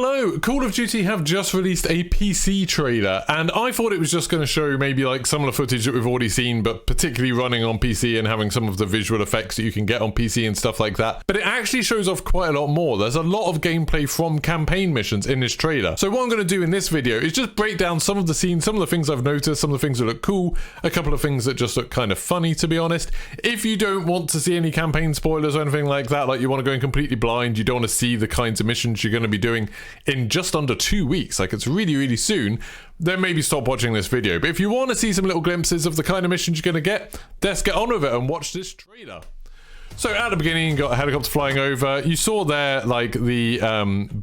Hello! Call of Duty have just released a PC trailer, and I thought it was just going to show maybe like some of the footage that we've already seen, but particularly running on PC and having some of the visual effects that you can get on PC and stuff like that. But it actually shows off quite a lot more. There's a lot of gameplay from campaign missions in this trailer. So what I'm going to do in this video is just break down some of the scenes, some of the things I've noticed, some of the things that look cool, a couple of things that just look kind of funny, to be honest. If you don't want to see any campaign spoilers or anything like that, like you want to go in completely blind, you don't want to see the kinds of missions you're going to be doing in just under 2 weeks, like it's really soon, then maybe stop watching this video. But if you want to see some little glimpses of the kind of missions you're going to get, let's get on with it and watch this trailer. So at the beginning, you got a helicopter flying over. You saw there like the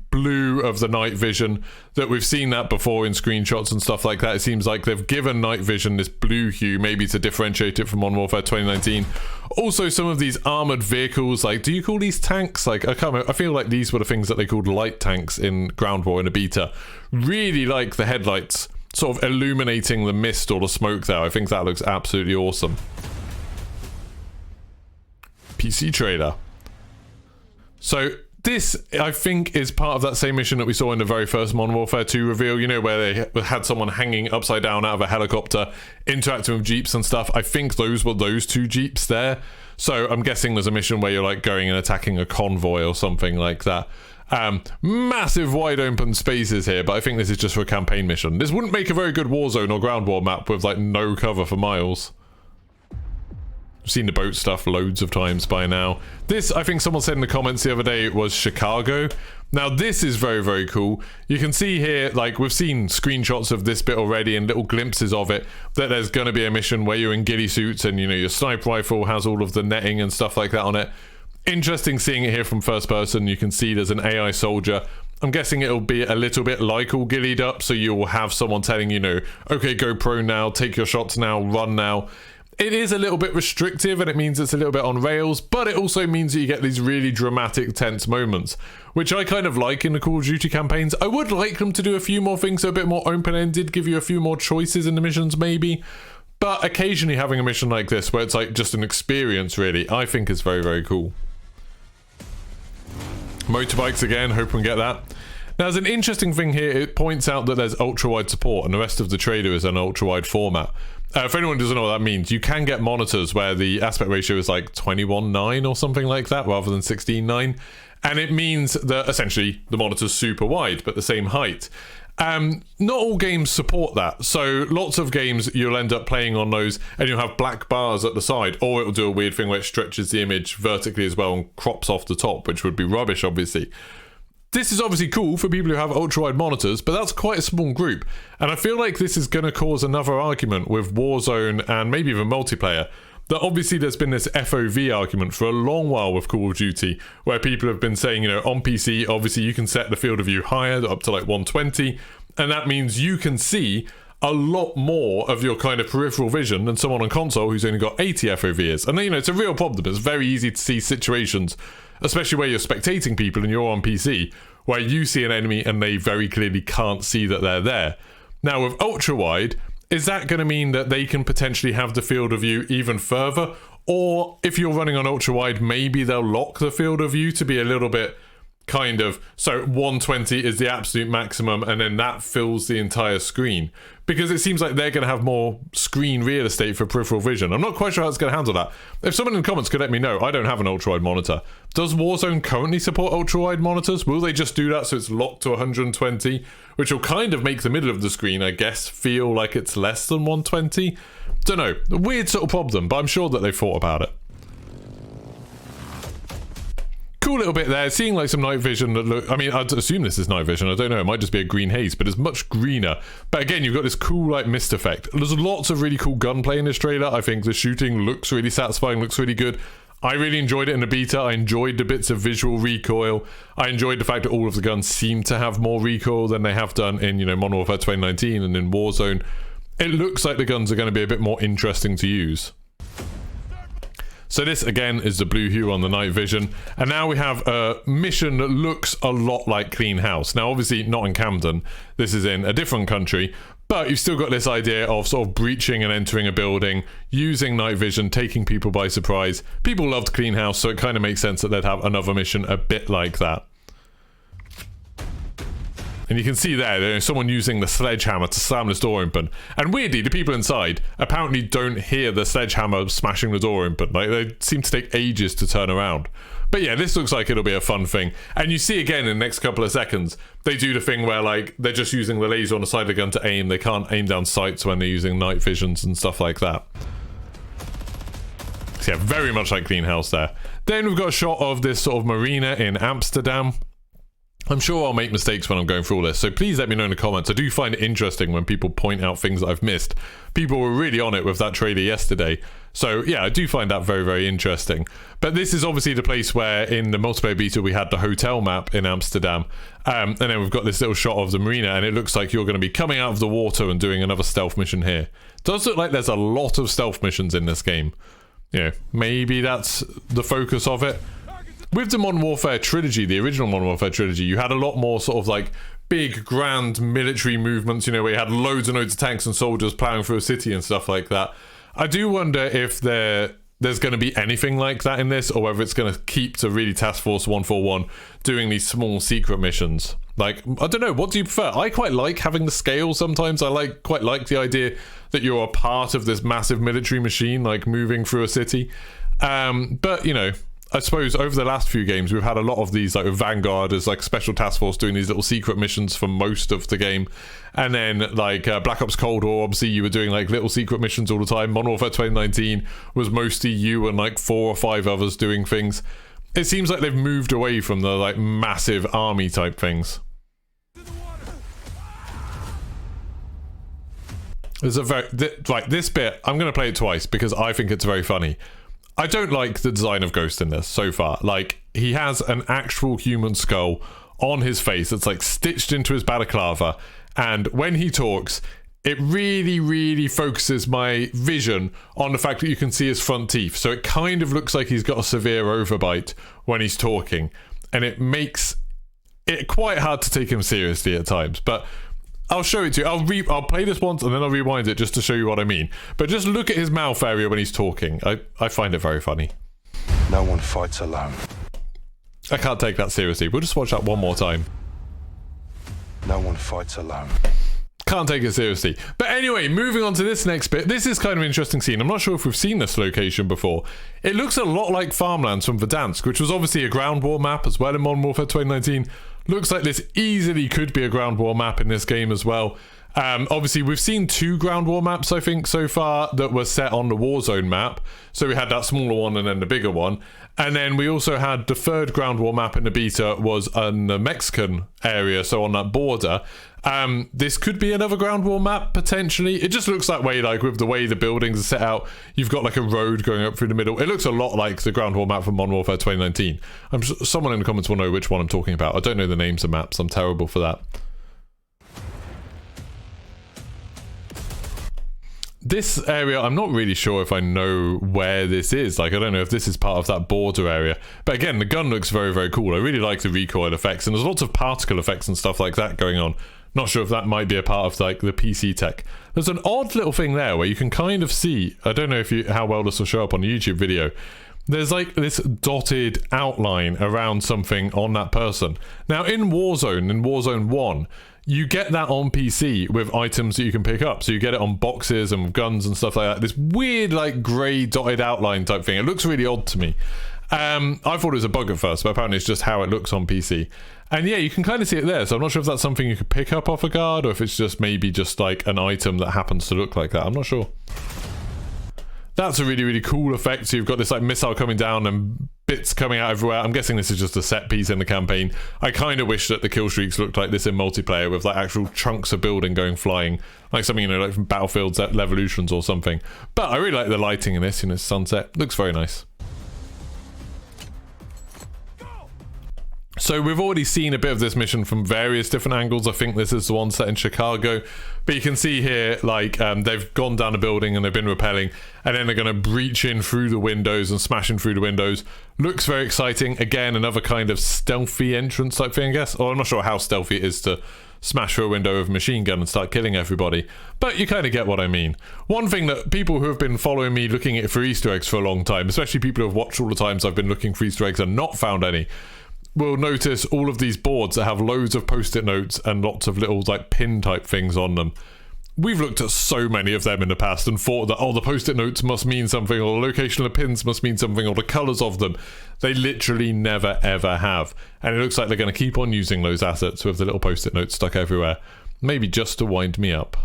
blue of the night vision, that we've seen that before in screenshots and stuff like that. It seems like they've given night vision this blue hue, maybe to differentiate it from Modern Warfare 2019. Also, some of these armored vehicles, like, do you call these tanks? Like, I can't remember. I feel like these were the things that they called light tanks in Ground War in a beta. Really like the headlights sort of illuminating the mist or the smoke there. I think that looks absolutely awesome. PC trailer. So this, I think, is part of that same mission that we saw in the very first Modern Warfare 2 reveal, you know, where they had someone hanging upside down out of a helicopter, interacting with jeeps and stuff. I think those were those two jeeps there. So I'm guessing there's a mission where you're like going and attacking a convoy or something like that. Massive wide open spaces here, but I think this is just for a campaign mission. This wouldn't make a very good Warzone or Ground War map with like no cover for miles. I've seen the boat stuff loads of times by now. This, I think someone said in the comments the other day, was Chicago. Now this is very cool. You can see here, like, we've seen screenshots of this bit already and little glimpses of it, that there's going to be a mission where you're in ghillie suits and, you know, your sniper rifle has all of the netting and stuff like that on it. Interesting seeing it here from first person. You can see there's an AI soldier. I'm guessing it'll be a little bit like all ghillied up, so you'll have someone telling you, know, okay, go prone now, take your shots now, run now. It is a little bit restrictive and it means it's a little bit on rails, but it also means that you get these really dramatic, tense moments, which I kind of like in the Call of Duty campaigns. I would like them to do a few more things, so a bit more open-ended, give you a few more choices in the missions maybe, but occasionally having a mission like this where it's like just an experience really, I think is very cool. Motorbikes again, hope we can get that. Now there's an interesting thing here. It points out that there's ultra-wide support and the rest of the trailer is an ultra-wide format. If anyone doesn't know what that means, you can get monitors where the aspect ratio is like 21:9 or something like that rather than 16:9, and it means that essentially the monitor's super wide but the same height. Not all games support that, so lots of games you'll end up playing on those and you'll have black bars at the side, or it'll do a weird thing where it stretches the image vertically as well and crops off the top, which would be rubbish obviously. This is obviously cool for people who have ultra-wide monitors, but that's quite a small group. And I feel like this is going to cause another argument with Warzone and maybe even multiplayer. That obviously there's been this FOV argument for a long while with Call of Duty, where people have been saying, you know, on PC, obviously you can set the field of view higher, up to like 120, and that means you can see a lot more of your kind of peripheral vision than someone on console who's only got 80 FOVs. And you know, it's a real problem. It's very easy to see situations, especially where you're spectating people and you're on PC, where you see an enemy and they very clearly can't see that they're there. Now with ultra wide, is that going to mean that they can potentially have the field of view even further? Or if you're running on ultra wide, maybe they'll lock the field of view to be a little bit kind of, so 120 is the absolute maximum and then that fills the entire screen, because it seems like they're going to have more screen real estate for peripheral vision. I'm not quite sure how it's going to handle that. If someone in the comments could let me know, I don't have an ultra-wide monitor. Does Warzone currently support ultra-wide monitors? Will they just do that so it's locked to 120, which will kind of make the middle of the screen, I guess, feel like it's less than 120? Don't know, a weird sort of problem, but I'm sure that they've thought about it. Cool little bit there, seeing like some night vision that look, I mean, I'd assume this is night vision, I don't know, it might just be a green haze, but it's much greener. But again, you've got this cool like mist effect. There's lots of really cool gunplay in this trailer. I think the shooting looks really satisfying, looks really good. I really enjoyed it in the beta. I enjoyed the bits of visual recoil. I enjoyed the fact that all of the guns seem to have more recoil than they have done in, you know, Modern Warfare 2019 and in Warzone. It looks like the guns are going to be a bit more interesting to use. So this again is the blue hue on the night vision, and now we have a mission that looks a lot like Clean House. Now obviously not in Camden, this is in a different country, but you've still got this idea of sort of breaching and entering a building, using night vision, taking people by surprise. People loved Clean House, so it kind of makes sense that they'd have another mission a bit like that. And you can see there's someone using the sledgehammer to slam this door open. And weirdly, the people inside apparently don't hear the sledgehammer smashing the door open. Like, they seem to take ages to turn around. But yeah, this looks like it'll be a fun thing. And you see again in the next couple of seconds, they do the thing where, like, they're just using the laser on the side of the gun to aim. They can't aim down sights when they're using night visions and stuff like that. So yeah, very much like Clean House there. Then we've got a shot of this sort of marina in Amsterdam. I'm sure I'll make mistakes when I'm going through all this, so please let me know in the comments. I do find it interesting when people point out things that I've missed. People were really on it with that trailer yesterday. So yeah, I do find that very, very interesting. But this is obviously the place where in the multiplayer beta we had the hotel map in Amsterdam. And then we've got this little shot of the marina, and it looks like you're going to be coming out of the water and doing another stealth mission here. It does look like there's a lot of stealth missions in this game. You know, maybe that's the focus of it. With the Modern Warfare trilogy, the original Modern Warfare trilogy, you had a lot more sort of like big, grand military movements, you know, where you had loads and loads of tanks and soldiers plowing through a city and stuff like that. I do wonder if there's going to be anything like that in this, or whether it's going to keep to really Task Force 141 doing these small secret missions. Like, I don't know, what do you prefer? I quite like having the scale sometimes. I quite like the idea that you're a part of this massive military machine, like moving through a city. But, you know, I suppose over the last few games, we've had a lot of these, like with Vanguard as like special task force doing these little secret missions for most of the game. And then like Black Ops Cold War, obviously you were doing like little secret missions all the time. Modern Warfare 2019 was mostly you and like 4 or 5 others doing things. It seems like they've moved away from the like massive army type things. There's a very, like this bit, I'm going to play it twice because I think it's very funny. I don't like the design of Ghost in this so far. Like, he has an actual human skull on his face that's like stitched into his balaclava, and when he talks, it really, really focuses my vision on the fact that you can see his front teeth. So it kind of looks like he's got a severe overbite when he's talking, and it makes it quite hard to take him seriously at times. But I'll show it to you. I'll play this once and then I'll rewind it just to show you what I mean. But just look at his mouth area when he's talking. I find it very funny. No one fights alone. I can't take that seriously. We'll just watch that one more time. No one fights alone. Can't take it seriously. But anyway, moving on to this next bit. This is kind of an interesting scene. I'm not sure if we've seen this location before. It looks a lot like Farmlands from Verdansk, which was obviously a ground war map as well in Modern Warfare 2019. Looks like this easily could be a ground war map in this game as well. Obviously, we've seen 2 ground war maps, I think, so far that were set on the Warzone map. So we had that smaller one and then the bigger one. And then we also had the 3rd ground war map in the beta was on the Mexican area, so on that border. This could be another ground war map, potentially. It just looks that way, like with the way the buildings are set out. You've got like a road going up through the middle. It looks a lot like the ground war map from Modern Warfare 2019. I'm sure someone in the comments will know which one I'm talking about. I don't know the names of maps. I'm terrible for that. This area, I'm not really sure if I know where this is. Like, I don't know if this is part of that border area. But again, the gun looks very, very cool. I really like the recoil effects, and there's lots of particle effects and stuff like that going on. Not sure if that might be a part of like the PC tech. There's an odd little thing there where you can kind of see, I don't know if how well this will show up on a YouTube video. There's like this dotted outline around something on that person. Now in Warzone 1, you get that on PC with items that you can pick up. So you get it on boxes and guns and stuff like that. This weird like grey dotted outline type thing. It looks really odd to me. I thought it was a bug at first, but apparently it's just how it looks on PC. And yeah, you can kind of see it there. So I'm not sure if that's something you could pick up off a guard or if it's just maybe just like an item that happens to look like that. I'm not sure. That's a really, really cool effect. So you've got this like missile coming down and bits coming out everywhere. I'm guessing this is just a set piece in the campaign. I kind of wish that the kill streaks looked like this in multiplayer with like actual chunks of building going flying. Like something, you know, like from Battlefield's Revolutions or something. But I really like the lighting in this, you know, sunset. Looks very nice. So we've already seen a bit of this mission from various different angles. I think this is the one set in Chicago. But you can see here, like, they've gone down a building and they've been rappelling. And then they're going to breach in through the windows and smash in through the windows. Looks very exciting. Again, another kind of stealthy entrance type thing, I guess. Or I'm not sure how stealthy it is to smash through a window with a machine gun and start killing everybody. But you kind of get what I mean. One thing that people who have been following me looking for Easter eggs for a long time, especially people who have watched all the times I've been looking for Easter eggs and not found any, will notice all of these boards that have loads of post-it notes and lots of little like pin type things on them. We've looked at so many of them in the past and thought that, oh, the post-it notes must mean something, or the location of the pins must mean something, or the colours of them. They literally never, ever have. And it looks like they're going to keep on using those assets with the little post-it notes stuck everywhere. Maybe just to wind me up.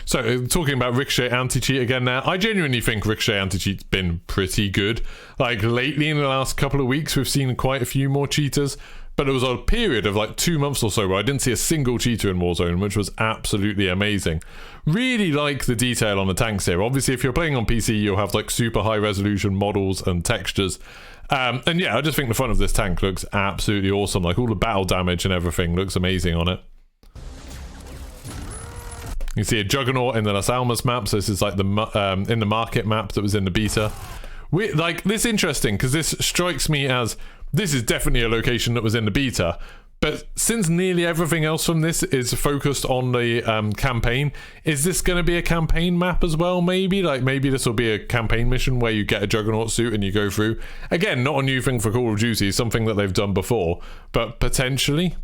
So, talking about Ricochet anti-cheat again now, I genuinely think Ricochet anti-cheat's been pretty good. Like, lately in the last couple of weeks, we've seen quite a few more cheaters, but there was a period of like 2 months or so where I didn't see a single cheater in Warzone, which was absolutely amazing. Really like the detail on the tanks here. Obviously, if you're playing on PC, you'll have like super high resolution models and textures. And yeah, I just think the front of this tank looks absolutely awesome. Like, all the battle damage and everything looks amazing on it. You see a Juggernaut in the Las Almas map, so this is like the in the market map that was in the beta. Like, this is interesting, because this strikes me as, this is definitely a location that was in the beta, but since nearly everything else from this is focused on the campaign, is this going to be a campaign map as well, maybe? Like, maybe this will be a campaign mission where you get a Juggernaut suit and you go through. Again, not a new thing for Call of Duty, something that they've done before, but potentially.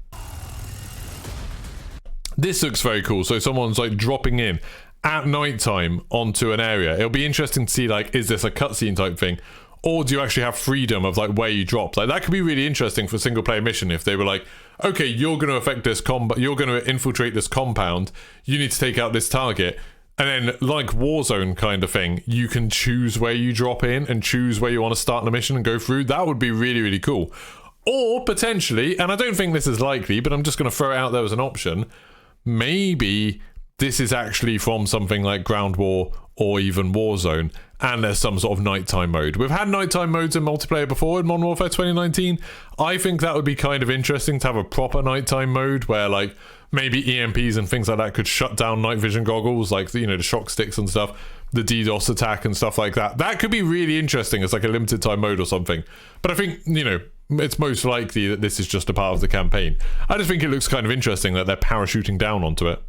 This looks very cool. So someone's like dropping in at nighttime onto an area. It'll be interesting to see, like, is this a cutscene type thing? Or do you actually have freedom of like where you drop? Like, that could be really interesting for a single player mission if they were like, okay, you're going to affect this you're going to infiltrate this compound, you need to take out this target, and then like Warzone kind of thing, you can choose where you drop in and choose where you want to start the mission and go through. That would be really, really cool. Or potentially, and I don't think this is likely, but I'm just going to throw it out there as an option, maybe this is actually from something like Ground War or even Warzone, and there's some sort of nighttime mode. We've had nighttime modes in multiplayer before in Modern Warfare 2019. I think that would be kind of interesting to have a proper nighttime mode where, like, maybe EMPs and things like that could shut down night vision goggles, like, you know, the shock sticks and stuff, the DDoS attack and stuff like that. That could be really interesting as like a limited time mode or something. But I think, you know, it's most likely that this is just a part of the campaign. I just think it looks kind of interesting that they're parachuting down onto it.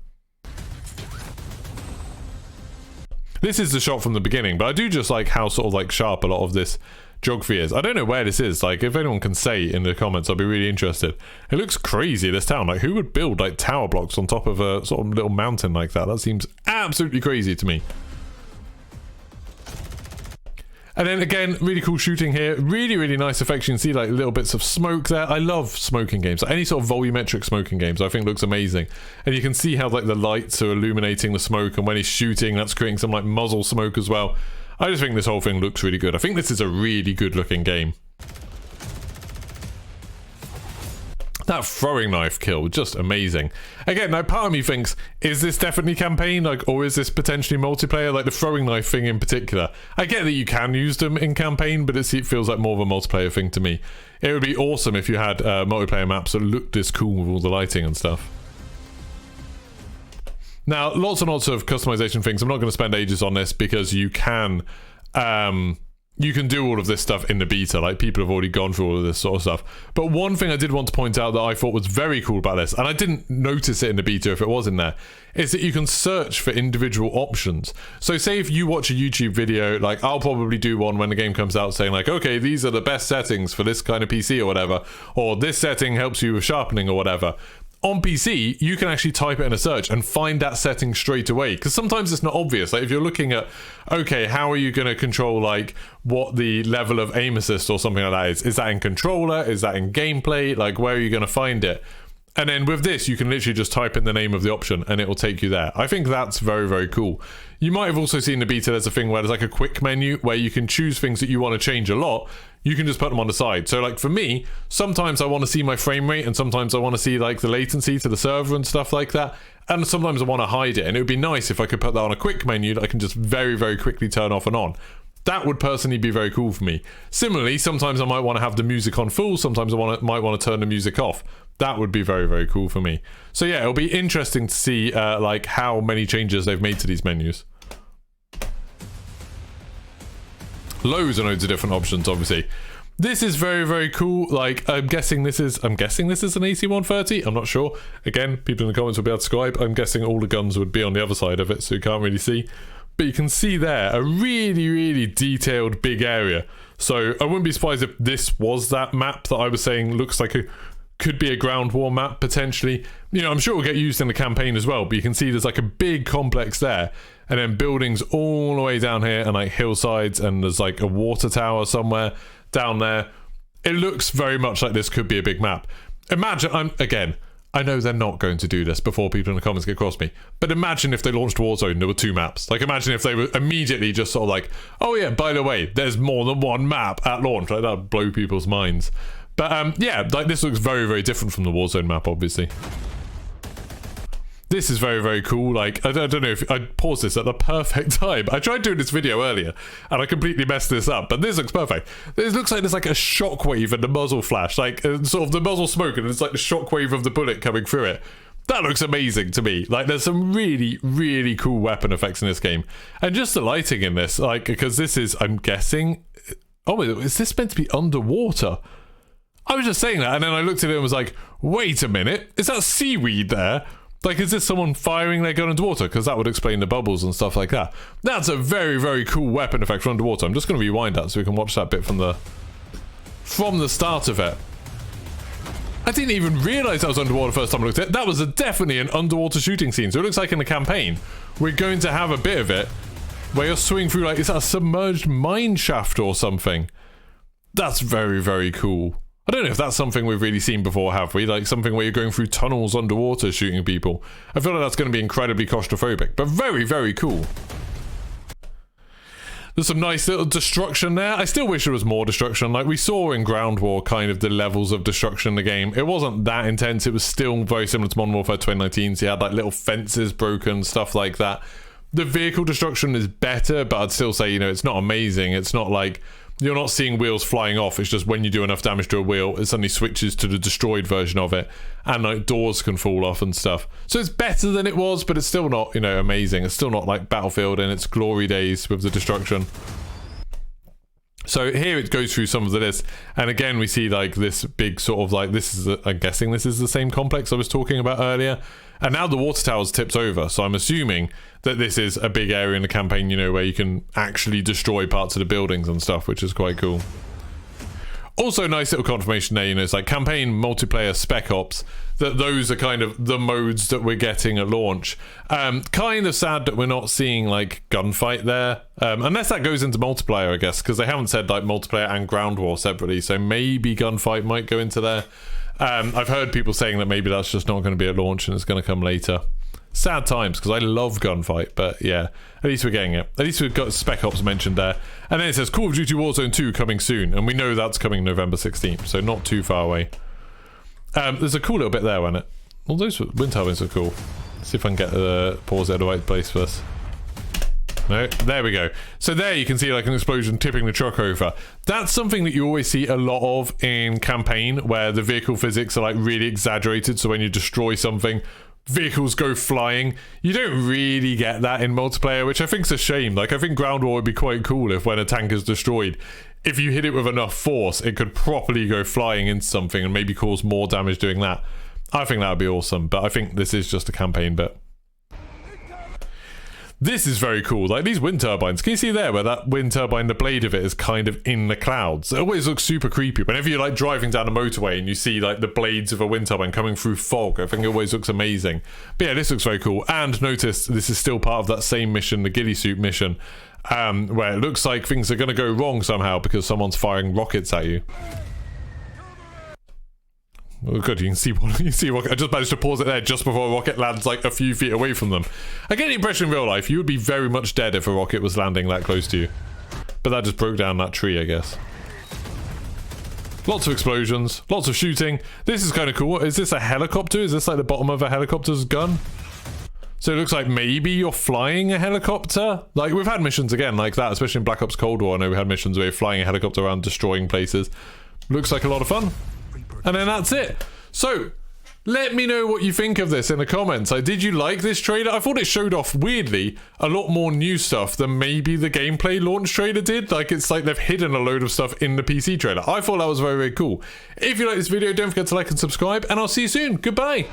This is the shot from the beginning, but I do just like how sort of like sharp a lot of this geography is. I don't know where this is. Like, if anyone can say in the comments, I'll be really interested. It looks crazy, this town. Like, who would build like tower blocks on top of a sort of little mountain like that? That seems absolutely crazy to me. And then again, really cool shooting here. Really, really nice effects. You can see like little bits of smoke there. I love smoking games. Like, any sort of volumetric smoking games I think looks amazing. And you can see how like the lights are illuminating the smoke, and when he's shooting, that's creating some like muzzle smoke as well. I just think this whole thing looks really good. I think this is a really good looking game. That throwing knife kill, just amazing. Again, now part of me thinks, is this definitely campaign, like, or is this potentially multiplayer? Like the throwing knife thing in particular. I get that you can use them in campaign, but it feels like more of a multiplayer thing to me. It would be awesome if you had multiplayer maps that looked this cool with all the lighting and stuff. Now, lots and lots of customization things. I'm not going to spend ages on this because you can do all of this stuff in the beta. Like, people have already gone through all of this sort of stuff. But one thing I did want to point out that I thought was very cool about this, and I didn't notice it in the beta if it was in there, is that you can search for individual options. So say if you watch a YouTube video, like I'll probably do one when the game comes out saying like, okay, these are the best settings for this kind of PC or whatever, or this setting helps you with sharpening or whatever. On PC, you can actually type it in a search and find that setting straight away, because sometimes it's not obvious. Like if you're looking at, okay, how are you going to control like what the level of aim assist or something like that is? Is that in controller? Is that in gameplay? Like, where are you going to find it? And then with this, you can literally just type in the name of the option and it will take you there. I think that's very, very cool. You might have also seen the beta, there's a thing where there's like a quick menu where you can choose things that you want to change a lot. You can just put them on the side. So like for me, sometimes I want to see my frame rate and sometimes I want to see like the latency to the server and stuff like that. And sometimes I want to hide it. And it would be nice if I could put that on a quick menu that I can just very, very quickly turn off and on. That would personally be very cool for me. Similarly, sometimes I might want to have the music on full. Sometimes I might want to turn the music off. That would be very, very cool for me. So yeah, it'll be interesting to see like how many changes they've made to these menus. Loads and loads of different options, obviously. This is very, very cool. Like, I'm guessing this is an AC-130. I'm not sure. Again, people in the comments will be able to describe. I'm guessing all the guns would be on the other side of it, so you can't really see. but you can see there a really, really detailed big area. So I wouldn't be surprised if this was that map that I was saying looks like could be a ground war map potentially. You know, I'm sure it will get used in the campaign as well, but you can see there's like a big complex there, and then buildings all the way down here, and like hillsides, and there's like a water tower somewhere down there. It looks very much like this could be a big map. Imagine, again, I know they're not going to do this before people in the comments get across me, but imagine if they launched Warzone and there were 2 maps. Like, imagine if they were immediately just sort of like, oh yeah, by the way, there's more than 1 map at launch. Like, that would blow people's minds. But yeah, like, this looks very, very different from the Warzone map, obviously. This is very, very cool. Like, I don't know if I paused this at the perfect time. I tried doing this video earlier and I completely messed this up, but this looks perfect. This looks like there's like a shockwave and the muzzle flash, like sort of the muzzle smoke, and it's like the shockwave of the bullet coming through it. That looks amazing to me. Like, there's some really, really cool weapon effects in this game. And just the lighting in this, like, because this is, I'm guessing, oh, is this meant to be underwater? I was just saying that, and then I looked at it and was like, wait a minute, is that seaweed there? Like, is this someone firing their gun underwater? Because that would explain the bubbles and stuff like that. That's a very, very cool weapon effect for underwater. I'm just going to rewind that so we can watch that bit from the start of it. I didn't even realise that was underwater the first time I looked at it. That was definitely an underwater shooting scene. So it looks like in the campaign, we're going to have a bit of it where you're swimming through, like, is that a submerged mine shaft or something? That's very, very cool. I don't know if that's something we've really seen before, have we? Like, something where you're going through tunnels underwater shooting people. I feel like that's going to be incredibly claustrophobic, but very, very cool. There's some nice little destruction there. I still wish there was more destruction. Like, we saw in Ground War kind of the levels of destruction in the game. It wasn't that intense. It was still very similar to Modern Warfare 2019. So you had like little fences broken, stuff like that. The vehicle destruction is better, but I'd still say, you know, it's not amazing. It's not like you're not seeing wheels flying off. It's just when you do enough damage to a wheel, it suddenly switches to the destroyed version of it, and like doors can fall off and stuff. So it's better than it was, but it's still not, you know, amazing. It's still not like Battlefield in its glory days with the destruction. So here it goes through some of this, and again we see like this big sort of like, this is, I'm guessing this is the same complex I was talking about earlier. And now the water tower's tipped over, so I'm assuming that this is a big area in the campaign, you know, where you can actually destroy parts of the buildings and stuff, which is quite cool. Also, nice little confirmation there, you know, it's like campaign, multiplayer, spec ops, that those are kind of the modes that we're getting at launch. Kind of sad that we're not seeing like gunfight there, unless that goes into multiplayer, I guess, because they haven't said like multiplayer and ground war separately, so maybe gunfight might go into there. I've heard people saying that maybe that's just not going to be at launch and it's going to come later. Sad times, because I love gunfight, but yeah, at least we're getting it. At least we've got Spec Ops mentioned there. And then it says Call of Duty Warzone 2 coming soon, and we know that's coming November 16th, so not too far away. There's a cool little bit there, wasn't it? Well, those wind turbines are cool. Let's see if I can get the pause at the right place first. No, there we go. So there you can see like an explosion tipping the truck over. That's something that you always see a lot of in campaign, where the vehicle physics are like really exaggerated. So when you destroy something, vehicles go flying. You don't really get that in multiplayer, which I think is a shame. Like, I think Ground War would be quite cool if when a tank is destroyed, if you hit it with enough force, it could properly go flying into something and maybe cause more damage doing that. I think that would be awesome, but I think this is just a campaign bit. This is very cool. Like, these wind turbines, can you see there where that wind turbine, the blade of it is kind of in the clouds? It always looks super creepy. Whenever you're like driving down a motorway and you see like the blades of a wind turbine coming through fog, I think it always looks amazing. But yeah, this looks very cool. And notice this is still part of that same mission, the ghillie suit mission, where it looks like things are going to go wrong somehow because someone's firing rockets at you. Oh, good, you can see one. You see a rocket. I just managed to pause it there just before a rocket lands like a few feet away from them. I get the impression in real life you would be very much dead if a rocket was landing that close to you. But that just broke down that tree, I guess. Lots of explosions, lots of shooting. This is kind of cool. Is this a helicopter? Is this like the bottom of a helicopter's gun? So it looks like maybe you're flying a helicopter? Like, we've had missions again like that, especially in Black Ops Cold War. I know we had missions where you're flying a helicopter around destroying places. Looks like a lot of fun. And then that's it. So, let me know what you think of this in the comments. Did you like this trailer? I thought it showed off, weirdly, a lot more new stuff than maybe the gameplay launch trailer did. Like, it's like they've hidden a load of stuff in the PC trailer. I thought that was very, very cool. If you like this video, don't forget to like and subscribe, and I'll see you soon. Goodbye.